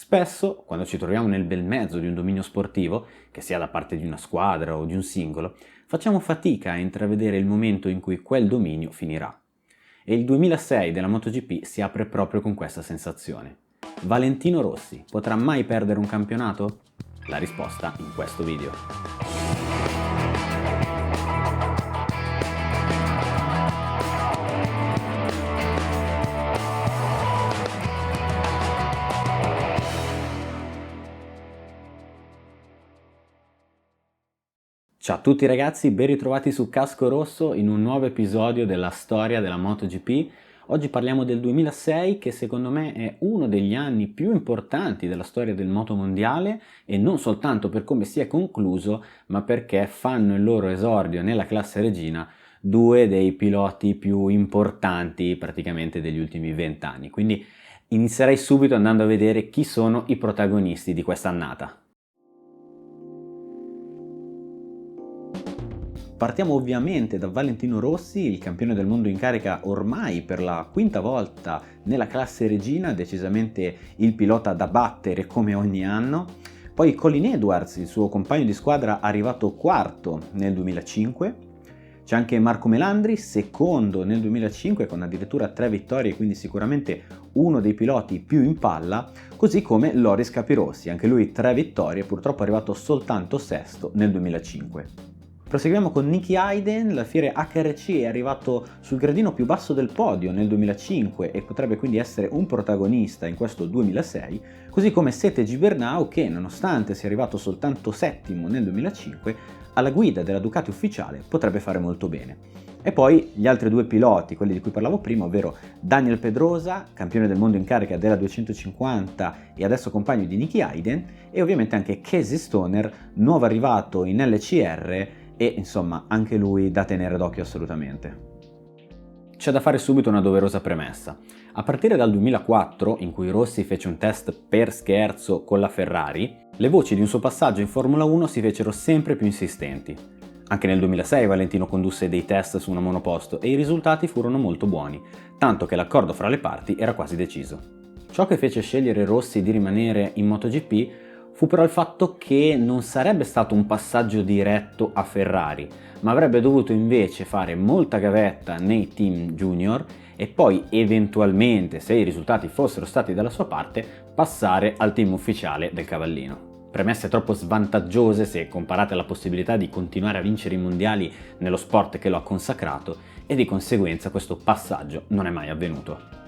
Spesso, quando ci troviamo nel bel mezzo di un dominio sportivo, che sia da parte di una squadra o di un singolo, facciamo fatica a intravedere il momento in cui quel dominio finirà. E il 2006 della MotoGP si apre proprio con questa sensazione. Valentino Rossi potrà mai perdere un campionato? La risposta in questo video. Ciao a tutti ragazzi, ben ritrovati su Casco Rosso in un nuovo episodio della storia della MotoGP. Oggi parliamo del 2006 che secondo me è uno degli anni più importanti della storia del motomondiale e non soltanto per come si è concluso, ma perché fanno il loro esordio nella classe regina due dei piloti più importanti praticamente degli ultimi 20 anni. Quindi inizierei subito andando a vedere chi sono i protagonisti di quest'annata. Partiamo ovviamente da Valentino Rossi, il campione del mondo in carica ormai per la quinta volta nella classe regina, decisamente il pilota da battere come ogni anno. Poi Colin Edwards, il suo compagno di squadra, arrivato quarto nel 2005. C'è anche Marco Melandri, secondo nel 2005 con addirittura 3 vittorie, quindi sicuramente uno dei piloti più in palla, così come Loris Capirossi, anche lui 3 vittorie, purtroppo è arrivato soltanto sesto nel 2005. Proseguiamo con Nicky Hayden, l'alfiere HRC è arrivato sul gradino più basso del podio nel 2005 e potrebbe quindi essere un protagonista in questo 2006, così come Sete Gibernau che, nonostante sia arrivato soltanto settimo nel 2005, alla guida della Ducati ufficiale potrebbe fare molto bene. E poi gli altri due piloti, quelli di cui parlavo prima, ovvero Daniel Pedrosa, campione del mondo in carica della 250 e adesso compagno di Nicky Hayden, e ovviamente anche Casey Stoner, nuovo arrivato in LCR, e insomma anche lui da tenere d'occhio assolutamente. C'è da fare subito una doverosa premessa. A partire dal 2004, in cui Rossi fece un test per scherzo con la Ferrari, le voci di un suo passaggio in Formula 1 si fecero sempre più insistenti. Anche nel 2006 Valentino condusse dei test su una monoposto e i risultati furono molto buoni, tanto che l'accordo fra le parti era quasi deciso. Ciò che fece scegliere Rossi di rimanere in MotoGP fu però il fatto che non sarebbe stato un passaggio diretto a Ferrari, ma avrebbe dovuto invece fare molta gavetta nei team junior e poi eventualmente, se i risultati fossero stati dalla sua parte, passare al team ufficiale del cavallino. Premesse troppo svantaggiose se comparate alla possibilità di continuare a vincere i mondiali nello sport che lo ha consacrato, e di conseguenza questo passaggio non è mai avvenuto.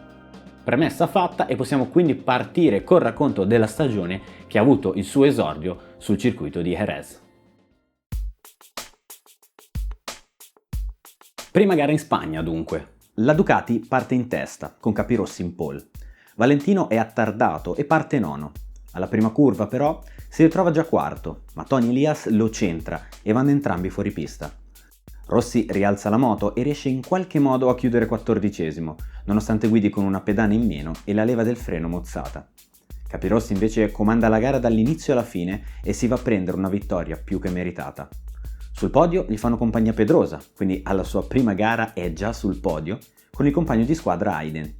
Premessa fatta e possiamo quindi partire col racconto della stagione che ha avuto il suo esordio sul circuito di Jerez. Prima gara in Spagna dunque. La Ducati parte in testa con Capirossi in pole. Valentino è attardato e parte nono. Alla prima curva però si ritrova già quarto, ma Tony Elias lo centra e vanno entrambi fuori pista. Rossi rialza la moto e riesce in qualche modo a chiudere 14°, nonostante guidi con una pedana in meno e la leva del freno mozzata. Capirossi invece comanda la gara dall'inizio alla fine e si va a prendere una vittoria più che meritata. Sul podio gli fanno compagnia Pedrosa, quindi alla sua prima gara è già sul podio, con il compagno di squadra Hayden.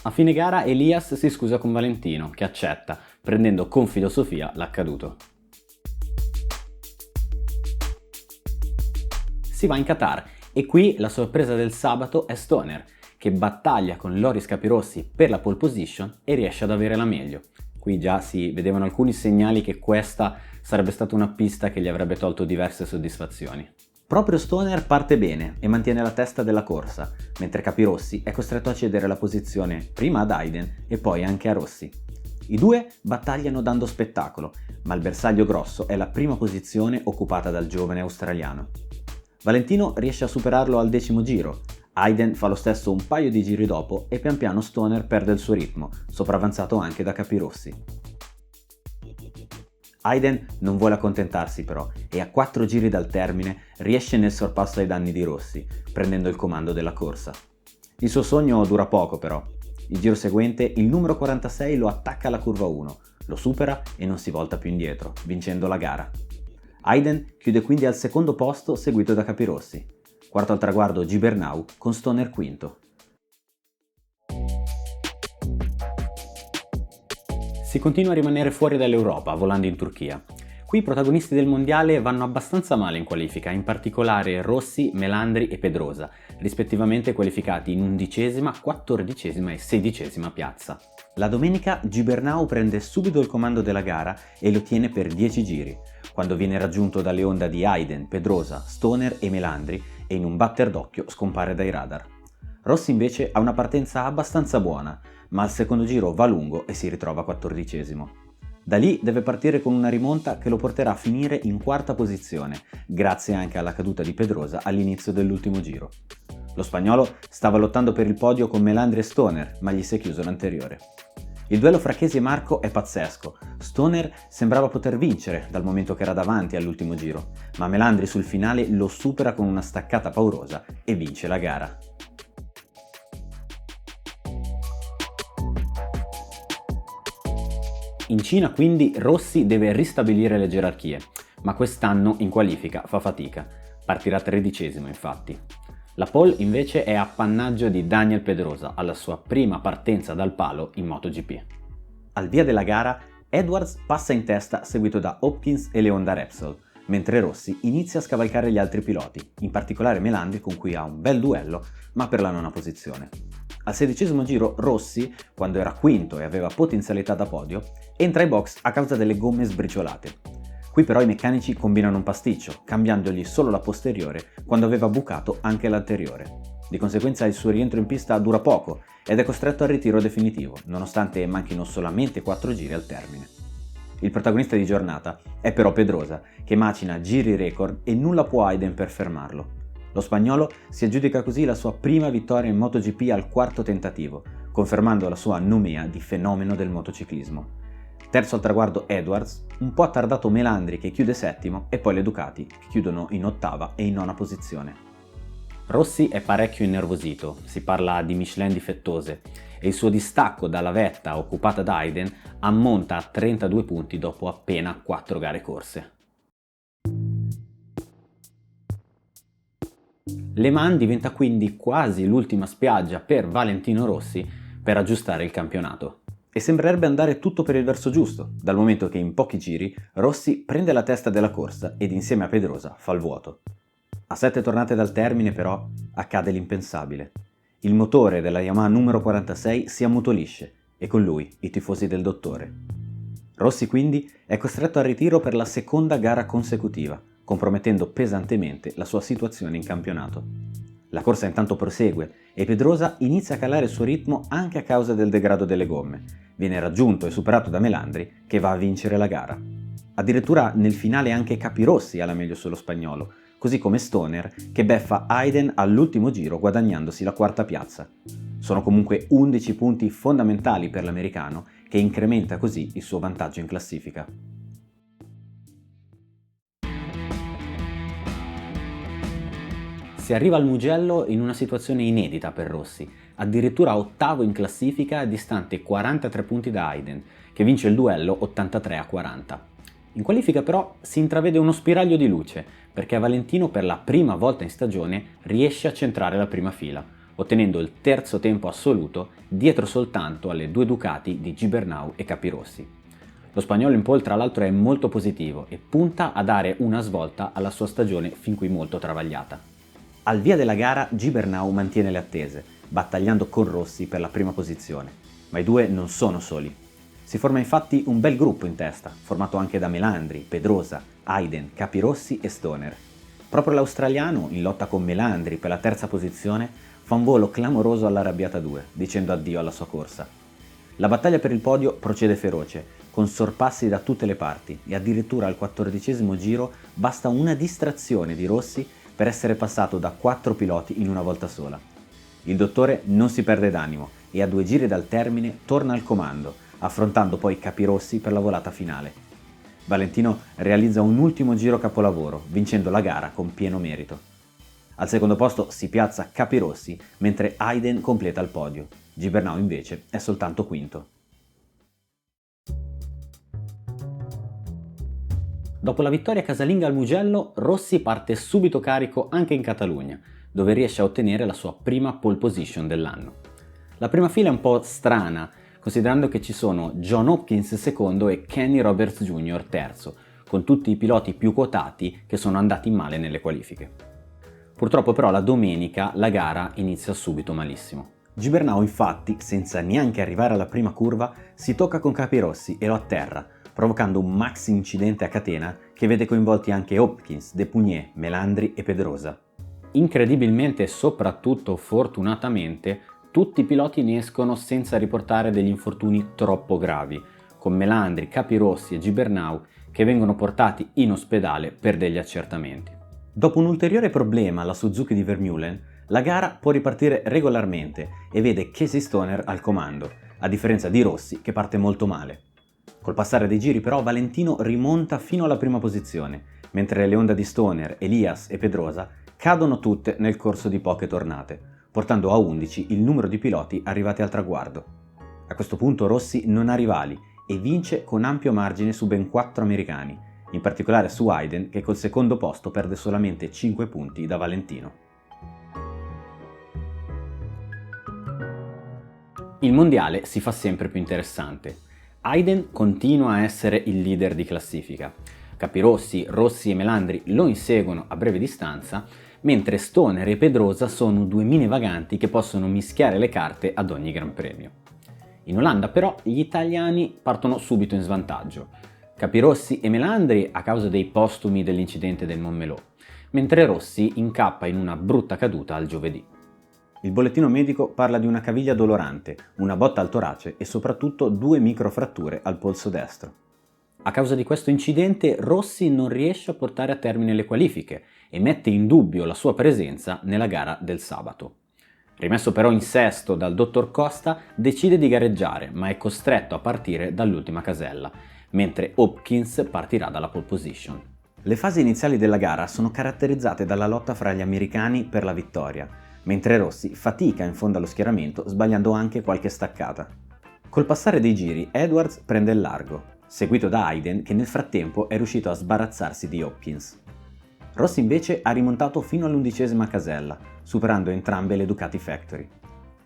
A fine gara Elias si scusa con Valentino, che accetta, prendendo con filosofia l'accaduto. Si va in Qatar e qui la sorpresa del sabato è Stoner, che battaglia con Loris Capirossi per la pole position e riesce ad avere la meglio. Qui già si vedevano alcuni segnali che questa sarebbe stata una pista che gli avrebbe tolto diverse soddisfazioni. Proprio Stoner parte bene e mantiene la testa della corsa, mentre Capirossi è costretto a cedere la posizione prima ad Hayden e poi anche a Rossi. I due battagliano dando spettacolo, ma il bersaglio grosso è la prima posizione occupata dal giovane australiano. Valentino riesce a superarlo al 10° giro, Hayden fa lo stesso un paio di giri dopo e pian piano Stoner perde il suo ritmo, sopravvanzato anche da Capirossi. Hayden non vuole accontentarsi però e a 4 giri dal termine riesce nel sorpasso ai danni di Rossi, prendendo il comando della corsa. Il suo sogno dura poco però. Il giro seguente il numero 46 lo attacca alla curva 1, lo supera e non si volta più indietro, vincendo la gara. Hayden chiude quindi al secondo posto seguito da Capirossi. Quarto al traguardo Gibernau con Stoner quinto. Si continua a rimanere fuori dall'Europa, volando in Turchia. Qui i protagonisti del mondiale vanno abbastanza male in qualifica, in particolare Rossi, Melandri e Pedrosa, rispettivamente qualificati in 11ª, 14ª e 16ª piazza. La domenica Gibernau prende subito il comando della gara e lo tiene per 10 giri, quando viene raggiunto dalle onde di Aiden, Pedrosa, Stoner e Melandri e in un batter d'occhio scompare dai radar. Rossi invece ha una partenza abbastanza buona, ma al secondo giro va lungo e si ritrova 14º. Da lì deve partire con una rimonta che lo porterà a finire in 4ª posizione, grazie anche alla caduta di Pedrosa all'inizio dell'ultimo giro. Lo spagnolo stava lottando per il podio con Melandri e Stoner, ma gli si è chiuso l'anteriore. Il duello fra Chesi e Marco è pazzesco. Stoner sembrava poter vincere dal momento che era davanti all'ultimo giro, ma Melandri sul finale lo supera con una staccata paurosa e vince la gara. In Cina quindi Rossi deve ristabilire le gerarchie, ma quest'anno in qualifica fa fatica. Partirà 13º infatti. La pole invece è appannaggio di Daniel Pedrosa alla sua prima partenza dal palo in MotoGP. Al via della gara Edwards passa in testa seguito da Hopkins e Leonda Repsol, mentre Rossi inizia a scavalcare gli altri piloti, in particolare Melandri con cui ha un bel duello, ma per la 9ª posizione. Al 16º giro Rossi, quando era quinto e aveva potenzialità da podio, entra ai box a causa delle gomme sbriciolate. Qui però i meccanici combinano un pasticcio, cambiandogli solo la posteriore quando aveva bucato anche l'anteriore. Di conseguenza il suo rientro in pista dura poco ed è costretto al ritiro definitivo, nonostante manchino solamente 4 giri al termine. Il protagonista di giornata è però Pedrosa, che macina giri record e nulla può Aiden per fermarlo. Lo spagnolo si aggiudica così la sua prima vittoria in MotoGP al 4º tentativo, confermando la sua nomea di fenomeno del motociclismo. Terzo al traguardo Edwards, un po' attardato Melandri che chiude 7º e poi le Ducati che chiudono in 8ª e in 9ª posizione. Rossi è parecchio innervosito, si parla di Michelin difettose e il suo distacco dalla vetta occupata da Aiden ammonta a 32 punti dopo appena 4 gare corse. Le Mans diventa quindi quasi l'ultima spiaggia per Valentino Rossi per aggiustare il campionato. E sembrerebbe andare tutto per il verso giusto, dal momento che in pochi giri Rossi prende la testa della corsa ed insieme a Pedrosa fa il vuoto. A 7 tornate dal termine però accade l'impensabile. Il motore della Yamaha numero 46 si ammutolisce e con lui i tifosi del dottore. Rossi quindi è costretto al ritiro per la 2ª gara consecutiva, compromettendo pesantemente la sua situazione in campionato. La corsa intanto prosegue e Pedrosa inizia a calare il suo ritmo anche a causa del degrado delle gomme. Viene raggiunto e superato da Melandri che va a vincere la gara. Addirittura nel finale anche Capirossi ha la meglio sullo spagnolo, così come Stoner che beffa Aiden all'ultimo giro guadagnandosi la 4ª piazza. Sono comunque 11 punti fondamentali per l'americano che incrementa così il suo vantaggio in classifica. Si arriva al Mugello in una situazione inedita per Rossi, addirittura 8º in classifica distante 43 punti da Aiden, che vince il duello 83-40. In qualifica però si intravede uno spiraglio di luce, perché Valentino per la prima volta in stagione riesce a centrare la prima fila, ottenendo il 3º tempo assoluto dietro soltanto alle 2 Ducati di Gibernau e Capirossi. Lo spagnolo in pole tra l'altro è molto positivo e punta a dare una svolta alla sua stagione fin qui molto travagliata. Al via della gara Gibernau mantiene le attese, battagliando con Rossi per la prima posizione, ma i due non sono soli. Si forma infatti un bel gruppo in testa, formato anche da Melandri, Pedrosa, Aiden, Capirossi e Stoner. Proprio l'australiano, in lotta con Melandri per la 3ª posizione, fa un volo clamoroso all'arrabbiata 2, dicendo addio alla sua corsa. La battaglia per il podio procede feroce, con sorpassi da tutte le parti e addirittura al 14º giro basta una distrazione di Rossi per essere passato da 4 piloti in una volta sola. Il dottore non si perde d'animo e a 2 giri dal termine torna al comando, affrontando poi Capirossi per la volata finale. Valentino realizza un ultimo giro capolavoro, vincendo la gara con pieno merito. Al secondo posto si piazza Capirossi, mentre Aiden completa il podio. Gibernau invece è soltanto quinto. Dopo la vittoria casalinga al Mugello, Rossi parte subito carico anche in Catalogna, dove riesce a ottenere la sua prima pole position dell'anno. La prima fila è un po' strana, considerando che ci sono John Hopkins secondo e Kenny Roberts Jr. terzo, con tutti i piloti più quotati che sono andati male nelle qualifiche. Purtroppo però la domenica la gara inizia subito malissimo. Gibernau infatti, senza neanche arrivare alla prima curva, si tocca con Capirossi e lo atterra, provocando un maxi incidente a catena che vede coinvolti anche Hopkins, Depugné, Melandri e Pedrosa. Incredibilmente e soprattutto fortunatamente, tutti i piloti ne escono senza riportare degli infortuni troppo gravi, con Melandri, Capirossi e Gibernau che vengono portati in ospedale per degli accertamenti. Dopo un ulteriore problema alla Suzuki di Vermeulen, la gara può ripartire regolarmente e vede Casey Stoner al comando, a differenza di Rossi che parte molto male. Col passare dei giri però Valentino rimonta fino alla prima posizione, mentre le Honda di Stoner, Elias e Pedrosa cadono tutte nel corso di poche tornate, portando a 11 il numero di piloti arrivati al traguardo. A questo punto Rossi non ha rivali e vince con ampio margine su ben 4 americani, in particolare su Hayden che col secondo posto perde solamente 5 punti da Valentino. Il mondiale si fa sempre più interessante. Hayden continua a essere il leader di classifica. Capirossi, Rossi e Melandri lo inseguono a breve distanza, mentre Stoner e Pedrosa sono due mine vaganti che possono mischiare le carte ad ogni Gran Premio. In Olanda però gli italiani partono subito in svantaggio. Capirossi e Melandri a causa dei postumi dell'incidente del Montmelò, mentre Rossi incappa in una brutta caduta al giovedì. Il bollettino medico parla di una caviglia dolorante, una botta al torace e soprattutto 2 microfratture al polso destro. A causa di questo incidente Rossi non riesce a portare a termine le qualifiche e mette in dubbio la sua presenza nella gara del sabato. Rimesso però in sesto dal dottor Costa, decide di gareggiare, ma è costretto a partire dall'ultima casella, mentre Hopkins partirà dalla pole position. Le fasi iniziali della gara sono caratterizzate dalla lotta fra gli americani per la vittoria, mentre Rossi fatica in fondo allo schieramento, sbagliando anche qualche staccata. Col passare dei giri, Edwards prende il largo, seguito da Hayden che nel frattempo è riuscito a sbarazzarsi di Hopkins. Rossi invece ha rimontato fino all'11ª casella, superando entrambe le Ducati Factory.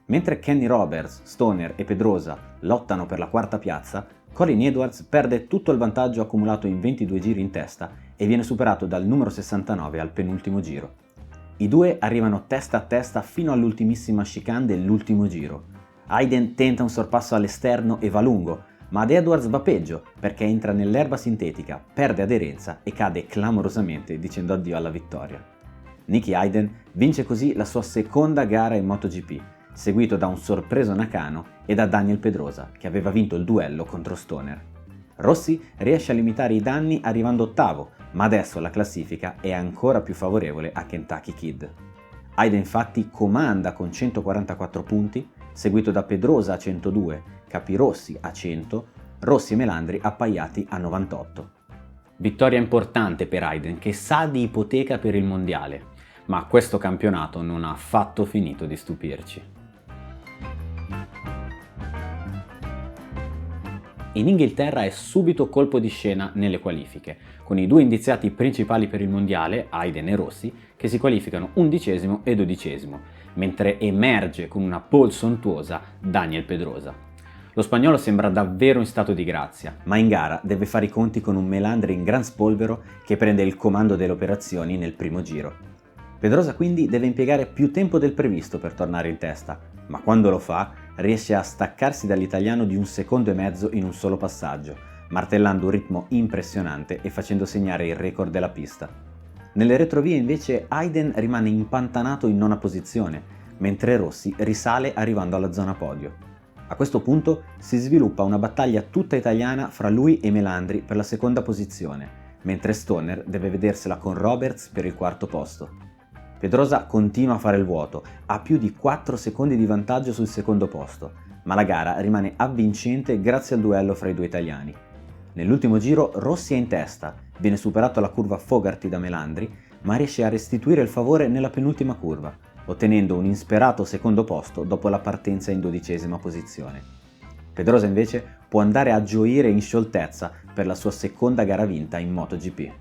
Mentre Kenny Roberts, Stoner e Pedrosa lottano per la quarta piazza, Colin Edwards perde tutto il vantaggio accumulato in 22 giri in testa e viene superato dal numero 69 al penultimo giro. I due arrivano testa a testa fino all'ultimissima chicane dell'ultimo giro. Hayden tenta un sorpasso all'esterno e va lungo, ma ad Edwards va peggio perché entra nell'erba sintetica, perde aderenza e cade clamorosamente dicendo addio alla vittoria. Nicky Hayden vince così la sua seconda gara in MotoGP, seguito da un sorpreso Nakano e da Daniel Pedrosa, che aveva vinto il duello contro Stoner. Rossi riesce a limitare i danni arrivando ottavo, ma adesso la classifica è ancora più favorevole a Kentucky Kid. Hayden infatti comanda con 144 punti, seguito da Pedrosa a 102, Capirossi a 100, Rossi e Melandri appaiati a 98. Vittoria importante per Hayden che sa di ipoteca per il mondiale, ma questo campionato non ha affatto finito di stupirci. In Inghilterra è subito colpo di scena nelle qualifiche, con i due indiziati principali per il mondiale, Hayden e Rossi, che si qualificano 11° e 12°, mentre emerge con una pole sontuosa Daniel Pedrosa. Lo spagnolo sembra davvero in stato di grazia, ma in gara deve fare i conti con un Melandri in gran spolvero che prende il comando delle operazioni nel primo giro. Pedrosa quindi deve impiegare più tempo del previsto per tornare in testa, ma quando lo fa riesce a staccarsi dall'italiano di 1,5 secondi in un solo passaggio, martellando un ritmo impressionante e facendo segnare il record della pista. Nelle retrovie invece Hayden rimane impantanato in 9ª posizione, mentre Rossi risale arrivando alla zona podio. A questo punto si sviluppa una battaglia tutta italiana fra lui e Melandri per la seconda posizione, mentre Stoner deve vedersela con Roberts per il 4º posto. Pedrosa continua a fare il vuoto, ha più di 4 secondi di vantaggio sul secondo posto, ma la gara rimane avvincente grazie al duello fra i due italiani. Nell'ultimo giro Rossi è in testa, viene superato alla curva Fogarty da Melandri, ma riesce a restituire il favore nella penultima curva, ottenendo un insperato secondo posto dopo la partenza in 12ª posizione. Pedrosa invece può andare a gioire in scioltezza per la sua seconda gara vinta in MotoGP.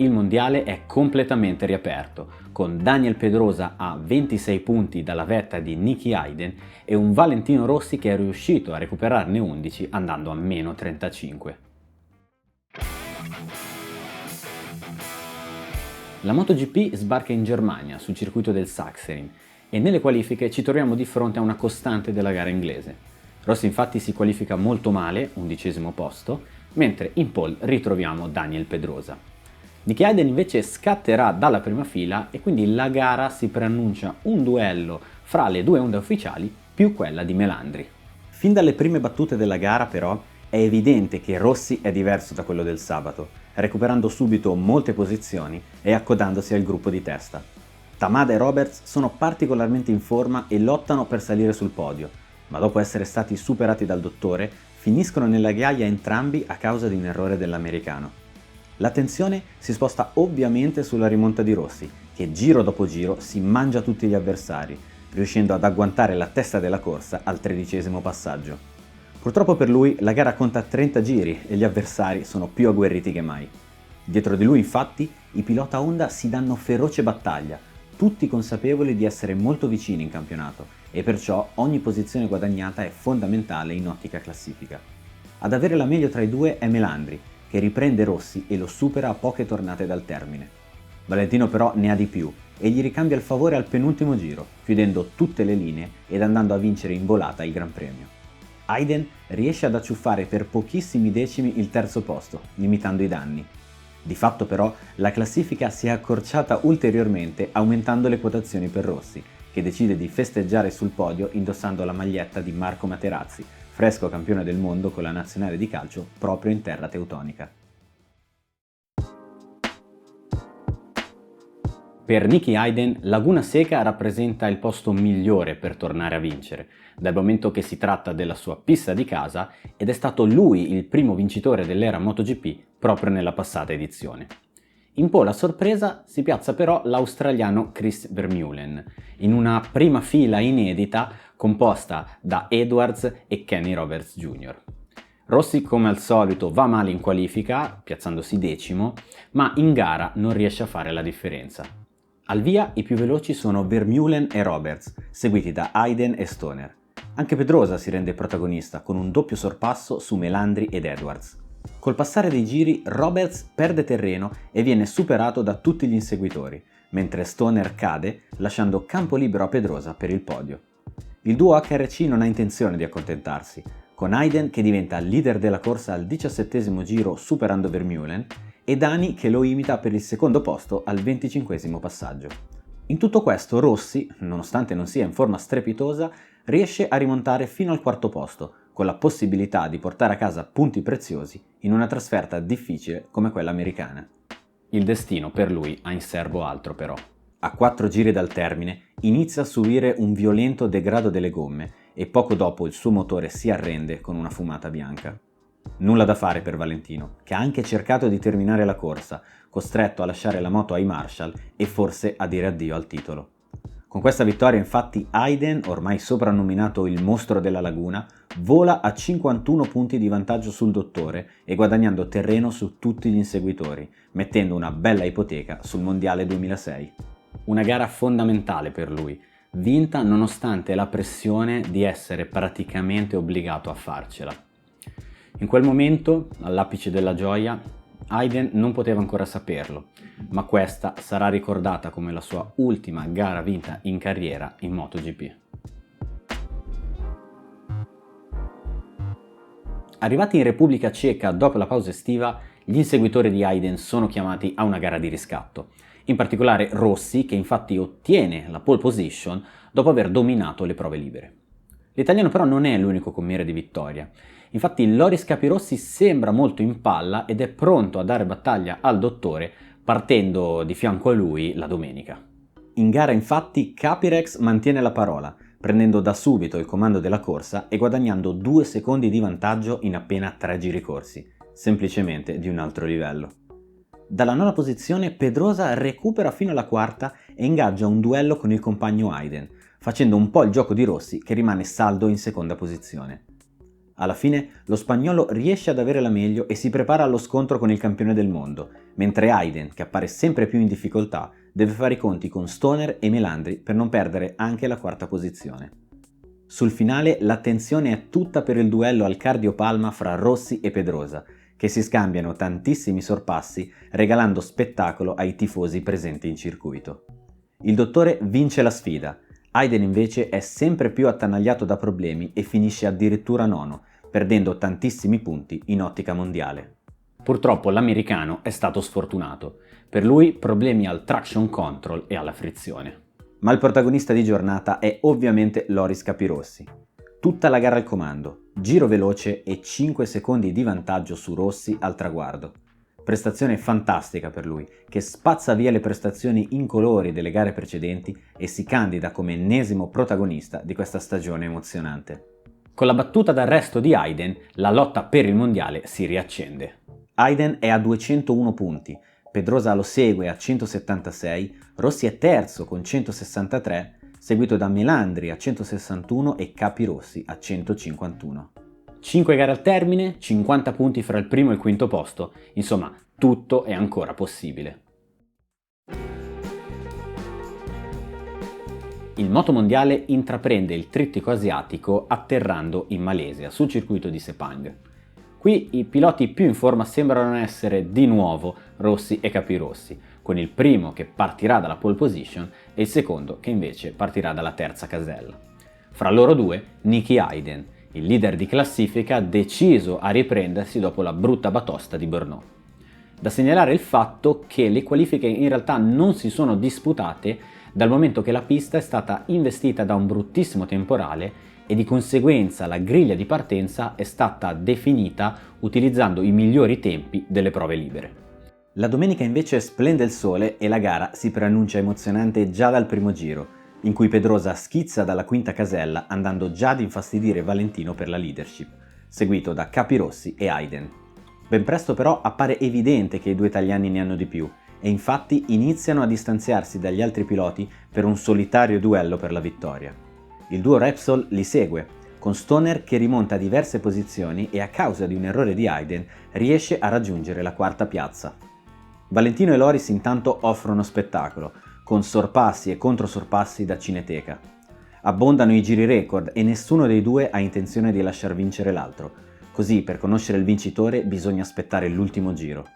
il mondiale è completamente riaperto, con Daniel Pedrosa a 26 punti dalla vetta di Nicky Hayden e un Valentino Rossi che è riuscito a recuperarne 11 andando a meno 35. La MotoGP sbarca in Germania sul circuito del Sachsenring e nelle qualifiche ci troviamo di fronte a una costante della gara inglese. Rossi infatti si qualifica molto male, 11° posto, mentre in pole ritroviamo Daniel Pedrosa. Nicky Hayden invece scatterà dalla prima fila e quindi la gara si preannuncia un duello fra le due onde ufficiali più quella di Melandri. Fin dalle prime battute della gara però è evidente che Rossi è diverso da quello del sabato, recuperando subito molte posizioni e accodandosi al gruppo di testa. Tamada e Roberts sono particolarmente in forma e lottano per salire sul podio, ma dopo essere stati superati dal dottore, finiscono nella ghiaia entrambi a causa di un errore dell'americano. L'attenzione si sposta ovviamente sulla rimonta di Rossi, che giro dopo giro si mangia tutti gli avversari, riuscendo ad agguantare la testa della corsa al 13° passaggio. Purtroppo per lui la gara conta 30 giri e gli avversari sono più agguerriti che mai. Dietro di lui infatti i pilota Honda si danno feroce battaglia, tutti consapevoli di essere molto vicini in campionato e perciò ogni posizione guadagnata è fondamentale in ottica classifica. Ad avere la meglio tra i due è Melandri, che riprende Rossi e lo supera a poche tornate dal termine. Valentino però ne ha di più e gli ricambia il favore al penultimo giro, chiudendo tutte le linee ed andando a vincere in volata il Gran Premio. Hayden riesce ad acciuffare per pochissimi decimi il terzo posto, limitando i danni. Di fatto però la classifica si è accorciata ulteriormente aumentando le quotazioni per Rossi, che decide di festeggiare sul podio indossando la maglietta di Marco Materazzi, fresco campione del mondo con la nazionale di calcio proprio in terra teutonica. Per Nicky Hayden, Laguna Seca rappresenta il posto migliore per tornare a vincere, dal momento che si tratta della sua pista di casa ed è stato lui il primo vincitore dell'era MotoGP proprio nella passata edizione. In pole a sorpresa si piazza però l'australiano Chris Vermeulen, in una prima fila inedita composta da Edwards e Kenny Roberts Jr. Rossi, come al solito, va male in qualifica, piazzandosi 10°, ma in gara non riesce a fare la differenza. Al via i più veloci sono Vermeulen e Roberts, seguiti da Hayden e Stoner. Anche Pedrosa si rende protagonista con un doppio sorpasso su Melandri ed Edwards. Col passare dei giri Roberts perde terreno e viene superato da tutti gli inseguitori, mentre Stoner cade lasciando campo libero a Pedrosa per il podio. Il duo HRC non ha intenzione di accontentarsi, con Hayden che diventa leader della corsa al 17° giro superando Vermeulen e Dani che lo imita per il secondo posto al 25° passaggio. In tutto questo Rossi, nonostante non sia in forma strepitosa, riesce a rimontare fino al 4° posto, con la possibilità di portare a casa punti preziosi in una trasferta difficile come quella americana. Il destino per lui ha in serbo altro però. A 4 giri dal termine inizia a subire un violento degrado delle gomme e poco dopo il suo motore si arrende con una fumata bianca. Nulla da fare per Valentino, che ha anche cercato di terminare la corsa, costretto a lasciare la moto ai Marshall e forse a dire addio al titolo. Con questa vittoria infatti Hayden, ormai soprannominato il mostro della laguna, vola a 51 punti di vantaggio sul dottore e guadagnando terreno su tutti gli inseguitori, mettendo una bella ipoteca sul Mondiale 2006. Una gara fondamentale per lui, vinta nonostante la pressione di essere praticamente obbligato a farcela. In quel momento, all'apice della gioia, Hayden non poteva ancora saperlo, ma questa sarà ricordata come la sua ultima gara vinta in carriera in MotoGP. Arrivati in Repubblica Ceca dopo la pausa estiva, gli inseguitori di Hayden sono chiamati a una gara di riscatto. In particolare Rossi, che infatti ottiene la pole position dopo aver dominato le prove libere. L'italiano però non è l'unico commiere di vittoria. Infatti Loris Capirossi sembra molto in palla ed è pronto a dare battaglia al dottore partendo di fianco a lui la domenica. In gara infatti Capirex mantiene la parola, prendendo da subito il comando della corsa e guadagnando 2 secondi di vantaggio in appena 3 giri corsi, semplicemente di un altro livello. Dalla 9ª posizione Pedrosa recupera fino alla 4ª e ingaggia un duello con il compagno Hayden, facendo un po' il gioco di Rossi che rimane saldo in seconda posizione. Alla fine lo spagnolo riesce ad avere la meglio e si prepara allo scontro con il campione del mondo, mentre Hayden, che appare sempre più in difficoltà, deve fare i conti con Stoner e Melandri per non perdere anche la quarta posizione. Sul finale l'attenzione è tutta per il duello al cardiopalma fra Rossi e Pedrosa, che si scambiano tantissimi sorpassi regalando spettacolo ai tifosi presenti in circuito. Il dottore vince la sfida, Hayden invece è sempre più attanagliato da problemi e finisce addirittura nono, perdendo tantissimi punti in ottica mondiale. Purtroppo l'americano è stato sfortunato, per lui problemi al traction control e alla frizione. Ma il protagonista di giornata è ovviamente Loris Capirossi. Tutta la gara al comando, giro veloce e 5 secondi di vantaggio su Rossi al traguardo. Prestazione fantastica per lui, che spazza via le prestazioni incolori delle gare precedenti e si candida come ennesimo protagonista di questa stagione emozionante. Con la battuta d'arresto di Hayden, la lotta per il mondiale si riaccende. Hayden è a 201 punti, Pedrosa lo segue a 176, Rossi è terzo con 163, seguito da Melandri a 161 e Capirossi a 151. 5 gare al termine, 50 punti fra il primo e il quinto posto, insomma tutto è ancora possibile. Il motomondiale intraprende il trittico asiatico atterrando in Malesia sul circuito di Sepang. Qui i piloti più in forma sembrano essere di nuovo Rossi e Capirossi, con il primo che partirà dalla pole position e il secondo che invece partirà dalla terza casella. Fra loro due Nicky Hayden, il leader di classifica deciso a riprendersi dopo la brutta batosta di Brno. Da segnalare il fatto che le qualifiche in realtà non si sono disputate dal momento che la pista è stata investita da un bruttissimo temporale e di conseguenza la griglia di partenza è stata definita utilizzando i migliori tempi delle prove libere. La domenica invece splende il sole e la gara si preannuncia emozionante già dal primo giro, in cui Pedrosa schizza dalla quinta casella andando già ad infastidire Valentino per la leadership, seguito da Capirossi e Hayden. Ben presto però appare evidente che i due italiani ne hanno di più e infatti iniziano a distanziarsi dagli altri piloti per un solitario duello per la vittoria. Il duo Repsol li segue, con Stoner che rimonta diverse posizioni e a causa di un errore di Hayden riesce a raggiungere la quarta piazza. Valentino e Loris intanto offrono spettacolo, con sorpassi e controsorpassi da cineteca. Abbondano i giri record e nessuno dei due ha intenzione di lasciar vincere l'altro, così per conoscere il vincitore bisogna aspettare l'ultimo giro.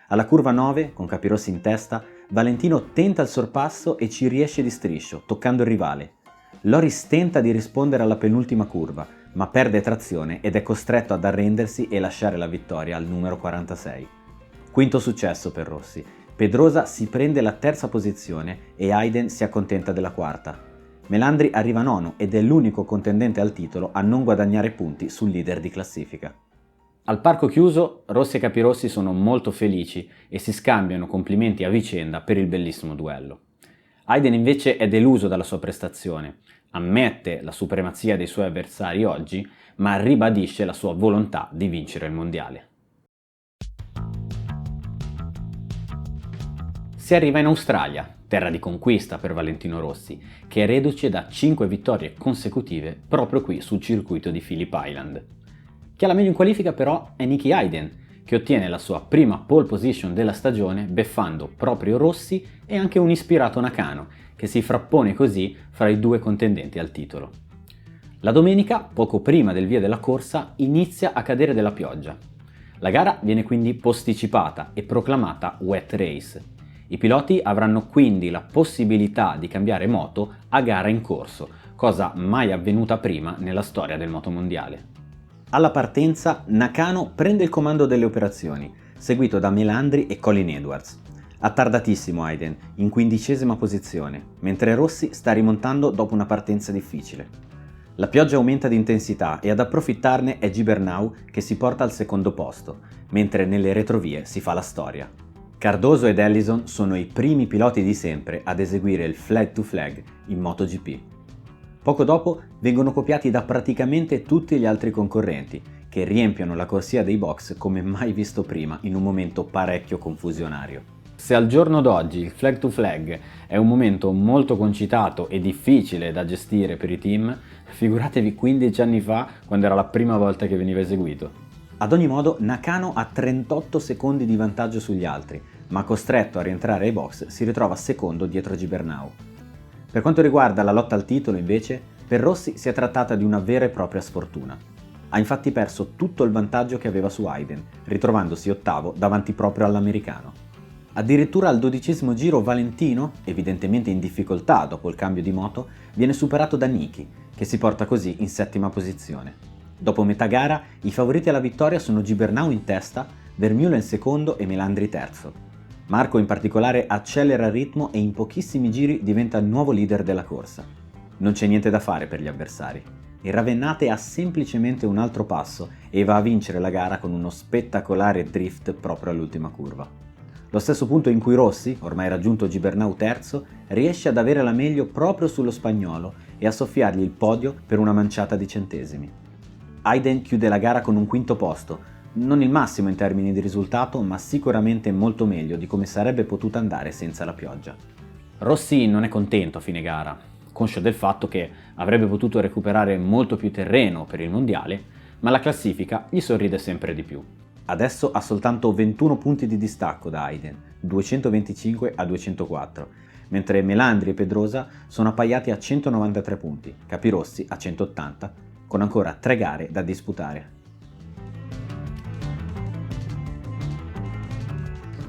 Alla curva 9, con Capirossi in testa, Valentino tenta il sorpasso e ci riesce di striscio, toccando il rivale. Loris tenta di rispondere alla penultima curva, ma perde trazione ed è costretto ad arrendersi e lasciare la vittoria al numero 46. Quinto successo per Rossi. Pedrosa si prende la terza posizione e Hayden si accontenta della quarta. Melandri arriva nono ed è l'unico contendente al titolo a non guadagnare punti sul leader di classifica. Al parco chiuso, Rossi e Capirossi sono molto felici e si scambiano complimenti a vicenda per il bellissimo duello. Hayden invece è deluso dalla sua prestazione, ammette la supremazia dei suoi avversari oggi, ma ribadisce la sua volontà di vincere il mondiale. Si arriva in Australia, terra di conquista per Valentino Rossi, che è reduce da 5 vittorie consecutive proprio qui sul circuito di Phillip Island. Chi ha la meglio in qualifica però è Nicky Hayden, che ottiene la sua prima pole position della stagione beffando proprio Rossi e anche un ispirato Nakano, che si frappone così fra i due contendenti al titolo. La domenica, poco prima del via della corsa, inizia a cadere della pioggia. La gara viene quindi posticipata e proclamata wet race. I piloti avranno quindi la possibilità di cambiare moto a gara in corso, cosa mai avvenuta prima nella storia del motomondiale. Alla partenza Nakano prende il comando delle operazioni, seguito da Melandri e Colin Edwards. Attardatissimo Hayden, in 15ª posizione, mentre Rossi sta rimontando dopo una partenza difficile. La pioggia aumenta di intensità e ad approfittarne è Gibernau che si porta al secondo posto, mentre nelle retrovie si fa la storia. Cardoso ed Ellison sono i primi piloti di sempre ad eseguire il flag to flag in MotoGP. Poco dopo vengono copiati da praticamente tutti gli altri concorrenti, che riempiono la corsia dei box come mai visto prima in un momento parecchio confusionario. Se al giorno d'oggi il flag to flag è un momento molto concitato e difficile da gestire per i team, figuratevi 15 anni fa quando era la prima volta che veniva eseguito. Ad ogni modo, Nakano ha 38 secondi di vantaggio sugli altri, ma costretto a rientrare ai box si ritrova secondo dietro Gibernau. Per quanto riguarda la lotta al titolo, invece, per Rossi si è trattata di una vera e propria sfortuna. Ha infatti perso tutto il vantaggio che aveva su Hayden, ritrovandosi ottavo davanti proprio all'americano. Addirittura al 12° giro Valentino, evidentemente in difficoltà dopo il cambio di moto, viene superato da Niki, che si porta così in 7ª posizione. Dopo metà gara, i favoriti alla vittoria sono Gibernau in testa, Vermeulen secondo e Melandri terzo. Marco in particolare accelera il ritmo e in pochissimi giri diventa il nuovo leader della corsa. Non c'è niente da fare per gli avversari. Il Ravennate ha semplicemente un altro passo e va a vincere la gara con uno spettacolare drift proprio all'ultima curva. Lo stesso punto in cui Rossi, ormai raggiunto Gibernau terzo, riesce ad avere la meglio proprio sullo spagnolo e a soffiargli il podio per una manciata di centesimi. Hayden chiude la gara con un 5º posto, non il massimo in termini di risultato, ma sicuramente molto meglio di come sarebbe potuta andare senza la pioggia. Rossi non è contento a fine gara, conscio del fatto che avrebbe potuto recuperare molto più terreno per il mondiale, ma la classifica gli sorride sempre di più. Adesso ha soltanto 21 punti di distacco da Hayden, 225 a 204, mentre Melandri e Pedrosa sono appaiati a 193 punti, Capirossi a 180, con ancora 3 gare da disputare.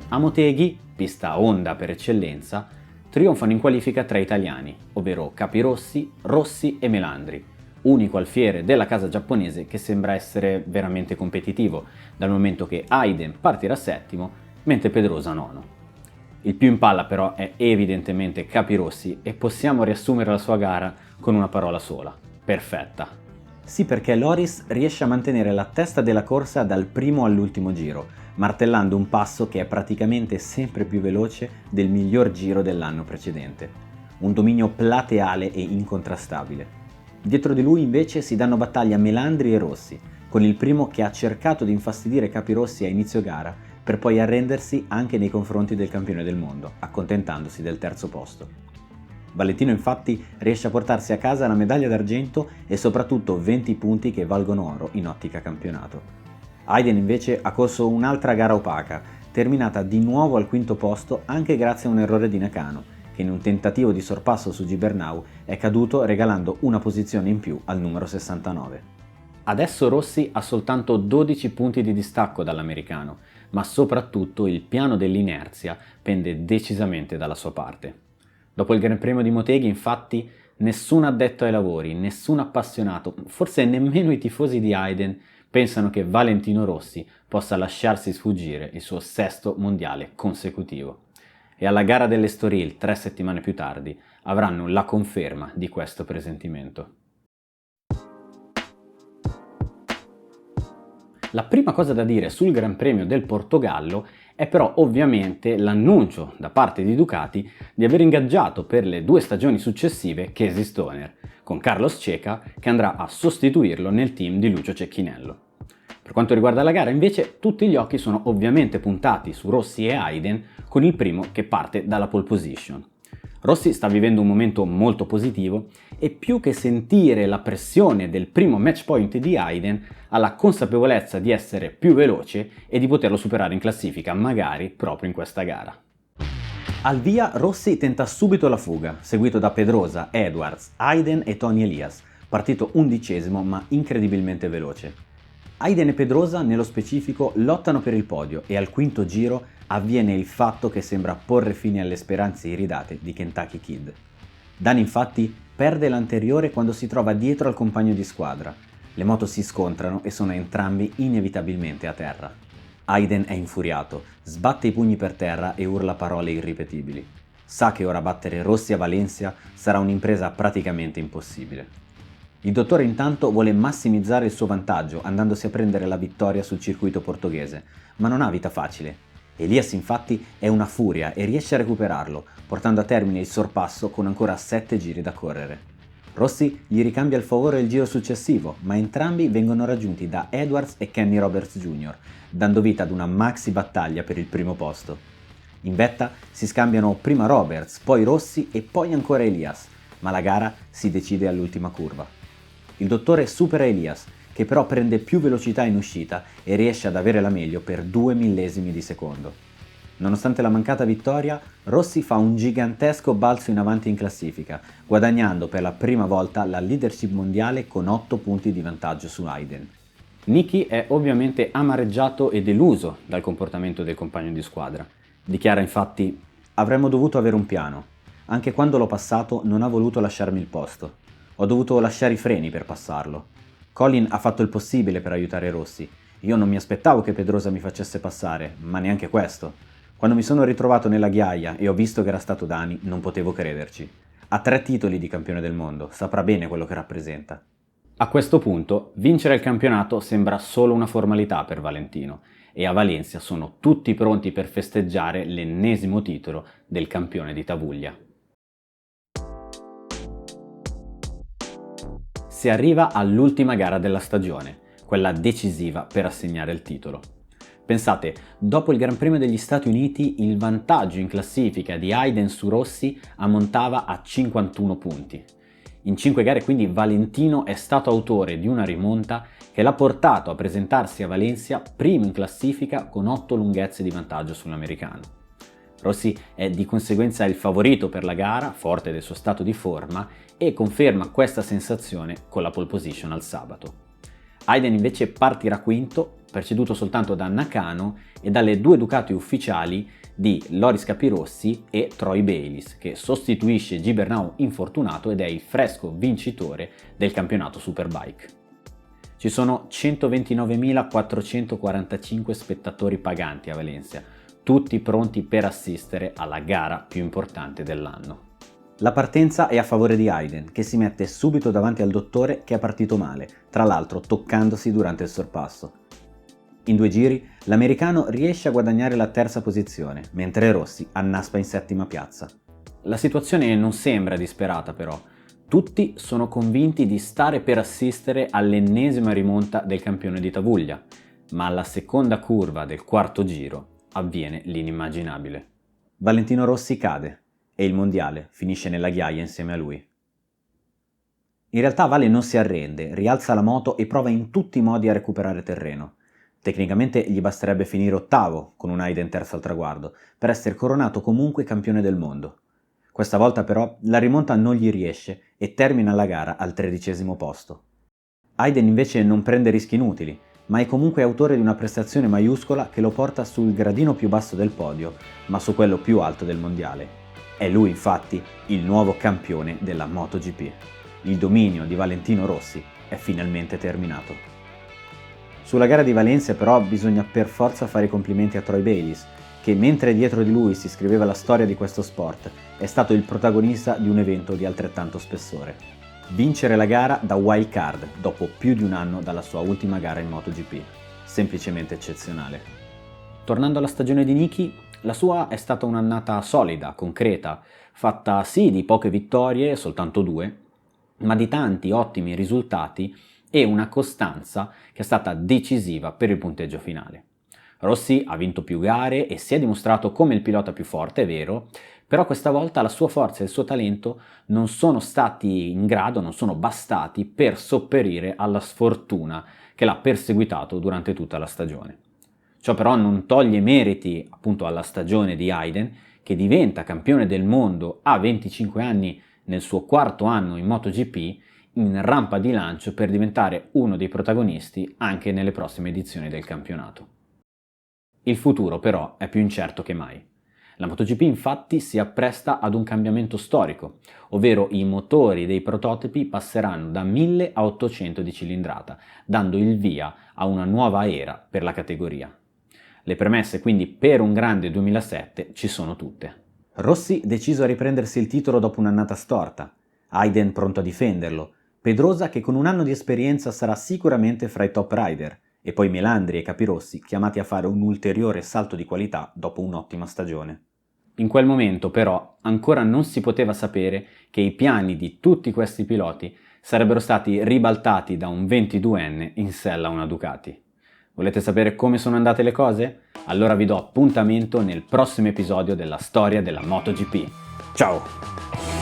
A Motegi, pista Honda per eccellenza, trionfano in qualifica 3 italiani, ovvero Capirossi, Rossi e Melandri, unico alfiere della casa giapponese che sembra essere veramente competitivo, dal momento che Hayden partirà settimo, mentre Pedrosa nono. Il più in palla però è evidentemente Capirossi e possiamo riassumere la sua gara con una parola sola: perfetta. Sì, perché Loris riesce a mantenere la testa della corsa dal primo all'ultimo giro, martellando un passo che è praticamente sempre più veloce del miglior giro dell'anno precedente. Un dominio plateale e incontrastabile. Dietro di lui invece si danno battaglia Melandri e Rossi, con il primo che ha cercato di infastidire Capirossi a inizio gara per poi arrendersi anche nei confronti del campione del mondo, accontentandosi del terzo posto. Valentino infatti riesce a portarsi a casa la medaglia d'argento e soprattutto 20 punti che valgono oro in ottica campionato. Hayden invece ha corso un'altra gara opaca, terminata di nuovo al 5º posto anche grazie a un errore di Nakano, che in un tentativo di sorpasso su Gibernau è caduto regalando una posizione in più al numero 69. Adesso Rossi ha soltanto 12 punti di distacco dall'americano, ma soprattutto il piano dell'inerzia pende decisamente dalla sua parte. Dopo il Gran Premio di Motegi, infatti, nessun addetto ai lavori, nessun appassionato, forse nemmeno i tifosi di Hayden, pensano che Valentino Rossi possa lasciarsi sfuggire il suo 6º mondiale consecutivo. E alla gara dell'Estoril, 3 settimane più tardi, avranno la conferma di questo presentimento. La prima cosa da dire sul Gran Premio del Portogallo è però ovviamente l'annuncio da parte di Ducati di aver ingaggiato per le 2 stagioni successive Casey Stoner, con Carlos Checa che andrà a sostituirlo nel team di Lucio Cecchinello. Per quanto riguarda la gara invece tutti gli occhi sono ovviamente puntati su Rossi e Hayden, con il primo che parte dalla pole position. Rossi sta vivendo un momento molto positivo e più che sentire la pressione del primo match point di Hayden ha la consapevolezza di essere più veloce e di poterlo superare in classifica, magari proprio in questa gara. Al via Rossi tenta subito la fuga, seguito da Pedrosa, Edwards, Hayden e Tony Elias, partito 11° ma incredibilmente veloce. Hayden e Pedrosa nello specifico lottano per il podio e al 5º giro avviene il fatto che sembra porre fine alle speranze iridate di Kentucky Kid. Dan infatti perde l'anteriore quando si trova dietro al compagno di squadra. Le moto si scontrano e sono entrambi inevitabilmente a terra. Hayden è infuriato, sbatte i pugni per terra e urla parole irripetibili. Sa che ora battere Rossi a Valencia sarà un'impresa praticamente impossibile. Il dottore intanto vuole massimizzare il suo vantaggio andandosi a prendere la vittoria sul circuito portoghese, ma non ha vita facile. Elias infatti è una furia e riesce a recuperarlo, portando a termine il sorpasso con ancora 7 giri da correre. Rossi gli ricambia il favore il giro successivo, ma entrambi vengono raggiunti da Edwards e Kenny Roberts Jr., dando vita ad una maxi battaglia per il primo posto. In vetta si scambiano prima Roberts, poi Rossi e poi ancora Elias, ma la gara si decide all'ultima curva. Il dottore supera Elias, che però prende più velocità in uscita e riesce ad avere la meglio per 2 millesimi di secondo. Nonostante la mancata vittoria, Rossi fa un gigantesco balzo in avanti in classifica, guadagnando per la prima volta la leadership mondiale con 8 punti di vantaggio su Hayden. Niki è ovviamente amareggiato e deluso dal comportamento del compagno di squadra. Dichiara infatti: avremmo dovuto avere un piano. Anche quando l'ho passato non ha voluto lasciarmi il posto. Ho dovuto lasciare i freni per passarlo. Colin ha fatto il possibile per aiutare Rossi. Io non mi aspettavo che Pedrosa mi facesse passare, ma neanche questo. Quando mi sono ritrovato nella ghiaia e ho visto che era stato Dani, non potevo crederci. Ha 3 titoli di campione del mondo, saprà bene quello che rappresenta. A questo punto, vincere il campionato sembra solo una formalità per Valentino e a Valencia sono tutti pronti per festeggiare l'ennesimo titolo del campione di Tavuglia. Si arriva all'ultima gara della stagione, quella decisiva per assegnare il titolo. Pensate, dopo il Gran Premio degli Stati Uniti il vantaggio in classifica di Hayden su Rossi ammontava a 51 punti. In 5 gare quindi Valentino è stato autore di una rimonta che l'ha portato a presentarsi a Valencia primo in classifica con 8 lunghezze di vantaggio sull'americano. Rossi è di conseguenza il favorito per la gara, forte del suo stato di forma, e conferma questa sensazione con la pole position al sabato. Hayden invece partirà quinto, preceduto soltanto da Nakano e dalle 2 Ducati ufficiali di Loris Capirossi e Troy Bayliss, che sostituisce Gibernau infortunato ed è il fresco vincitore del campionato Superbike. Ci sono 129.445 spettatori paganti a Valencia, tutti pronti per assistere alla gara più importante dell'anno. La partenza è a favore di Hayden, che si mette subito davanti al dottore che è partito male, tra l'altro toccandosi durante il sorpasso. In 2 giri, l'americano riesce a guadagnare la terza posizione, mentre Rossi annaspa in 7ª piazza. La situazione non sembra disperata però. Tutti sono convinti di stare per assistere all'ennesima rimonta del campione di Tavuglia, ma alla seconda curva del 4º giro avviene l'inimmaginabile. Valentino Rossi cade e il mondiale finisce nella ghiaia insieme a lui. In realtà Vale non si arrende, rialza la moto e prova in tutti i modi a recuperare terreno. Tecnicamente gli basterebbe finire 8º, con un Hayden terzo al traguardo, per essere coronato comunque campione del mondo. Questa volta però la rimonta non gli riesce e termina la gara al 13° posto. Hayden invece non prende rischi inutili, ma è comunque autore di una prestazione maiuscola che lo porta sul gradino più basso del podio, ma su quello più alto del mondiale. È lui infatti il nuovo campione della MotoGP. Il dominio di Valentino Rossi è finalmente terminato. Sulla gara di Valencia però bisogna per forza fare i complimenti a Troy Bayliss, che mentre dietro di lui si scriveva la storia di questo sport, è stato il protagonista di un evento di altrettanto spessore. Vincere la gara da wild card dopo più di un anno dalla sua ultima gara in MotoGP. Semplicemente eccezionale. Tornando alla stagione di Niki, la sua è stata un'annata solida, concreta, fatta sì di poche vittorie, soltanto 2, ma di tanti ottimi risultati e una costanza che è stata decisiva per il punteggio finale. Rossi ha vinto più gare e si è dimostrato come il pilota più forte, è vero, però questa volta la sua forza e il suo talento non sono stati in grado, non sono bastati per sopperire alla sfortuna che l'ha perseguitato durante tutta la stagione. Ciò però non toglie meriti appunto alla stagione di Hayden, che diventa campione del mondo a 25 anni nel suo 4º anno in MotoGP, in rampa di lancio per diventare uno dei protagonisti anche nelle prossime edizioni del campionato. Il futuro però è più incerto che mai. La MotoGP infatti si appresta ad un cambiamento storico, ovvero i motori dei prototipi passeranno da 1000 a 800 di cilindrata, dando il via a una nuova era per la categoria. Le premesse quindi per un grande 2007 ci sono tutte. Rossi deciso a riprendersi il titolo dopo un'annata storta, Hayden pronto a difenderlo, Pedrosa che con un anno di esperienza sarà sicuramente fra i top rider, e poi Melandri e Capirossi chiamati a fare un ulteriore salto di qualità dopo un'ottima stagione. In quel momento però ancora non si poteva sapere che i piani di tutti questi piloti sarebbero stati ribaltati da un 22enne in sella a una Ducati. Volete sapere come sono andate le cose? Allora vi do appuntamento nel prossimo episodio della storia della MotoGP. Ciao!